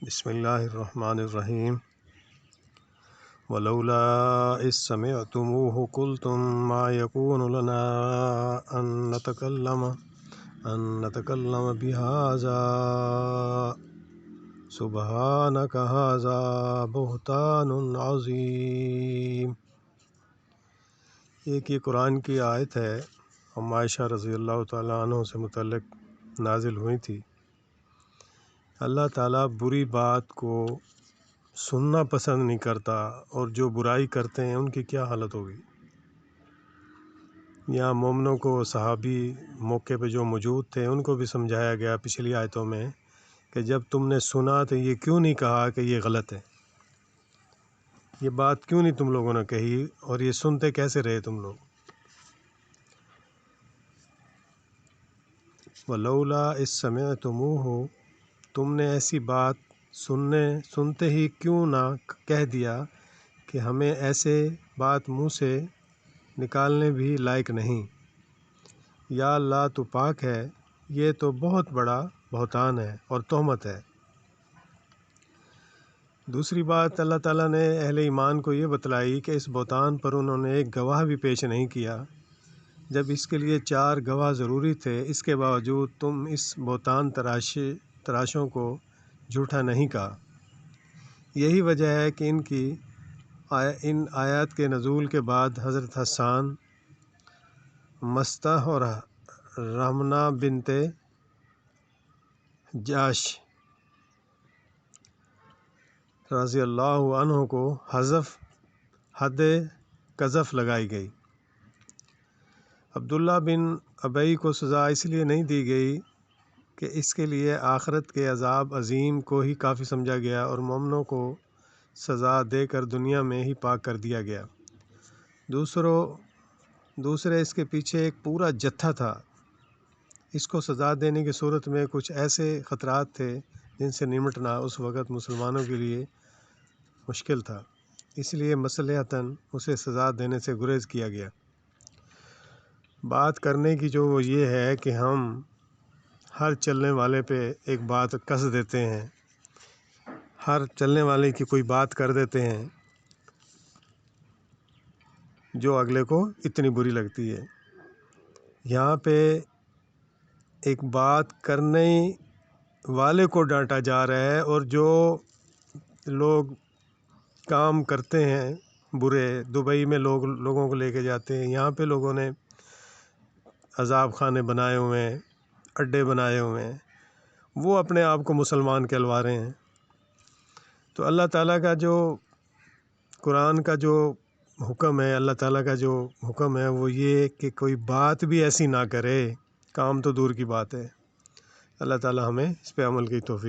بسم اللہ الرحمن الرحیم ولولا اذ سمعتموه قلتم ما يكون لنا ان نتكلم بهذا سبحانك هذا بہتان عظیم۔ ایک یہ قرآن کی آیت ہے، ہم عائشہ رضی اللہ تعالیٰ عنہ سے متعلق نازل ہوئی تھی۔ اللہ تعالیٰ بری بات کو سننا پسند نہیں کرتا، اور جو برائی کرتے ہیں ان کی کیا حالت ہوگی۔ یہاں مومنوں کو، صحابی موقع پہ جو موجود تھے، ان کو بھی سمجھایا گیا پچھلی آیتوں میں کہ جب تم نے سنا تو یہ کیوں نہیں کہا کہ یہ غلط ہے، یہ بات کیوں نہیں تم لوگوں نے کہی، اور یہ سنتے کیسے رہے تم لوگ۔ ولولا اذ سمعتموہ، تم نے ایسی بات سنتے ہی کیوں نہ کہہ دیا کہ ہمیں ایسے بات منہ سے نکالنے بھی لائق نہیں۔ یا اللہ تو پاک ہے، یہ تو بہت بڑا بہتان ہے اور تہمت ہے۔ دوسری بات اللہ تعالیٰ نے اہل ایمان کو یہ بتلائی کہ اس بہتان پر انہوں نے ایک گواہ بھی پیش نہیں کیا، جب اس کے لیے 4 گواہ ضروری تھے۔ اس کے باوجود تم اس بہتان تراشوں کو جھوٹا نہیں کہا۔ یہی وجہ ہے کہ ان آیات کے نزول کے بعد حضرت حسان، مستح اور رحمنہ بنت جاش رضی اللہ عنہ کو حد قذف لگائی گئی۔ عبداللہ بن ابی کو سزا اس لیے نہیں دی گئی کہ اس کے لیے آخرت کے عذاب عظیم کو ہی کافی سمجھا گیا، اور مومنوں کو سزا دے کر دنیا میں ہی پاک کر دیا گیا۔ دوسرے اس کے پیچھے ایک پورا جتھا تھا۔ اس کو سزا دینے کی صورت میں کچھ ایسے خطرات تھے جن سے نمٹنا اس وقت مسلمانوں کے لیے مشکل تھا، اس لیے مصلحتاً اسے سزا دینے سے گریز کیا گیا۔ بات کرنے کی جو وہ یہ ہے کہ ہم ہر چلنے والے پہ ایک بات کس دیتے ہیں، ہر چلنے والے کی کوئی بات کر دیتے ہیں جو اگلے کو اتنی بری لگتی ہے۔ یہاں پہ ایک بات کرنے والے کو ڈانٹا جا رہا ہے، اور جو لوگ کام کرتے ہیں برے، دبئی میں لوگوں کو لے کے جاتے ہیں، یہاں پہ لوگوں نے عذاب خانے بنائے ہوئے ہیں، اڈے بنائے ہوئے ہیں، وہ اپنے آپ کو مسلمان کہلوا رہے ہیں۔ تو اللہ تعالیٰ کا جو قرآن کا جو حکم ہے، اللہ تعالیٰ کا جو حکم ہے وہ یہ کہ کوئی بات بھی ایسی نہ کرے، کام تو دور کی بات ہے۔ اللہ تعالیٰ ہمیں اس پہ عمل کی توفیق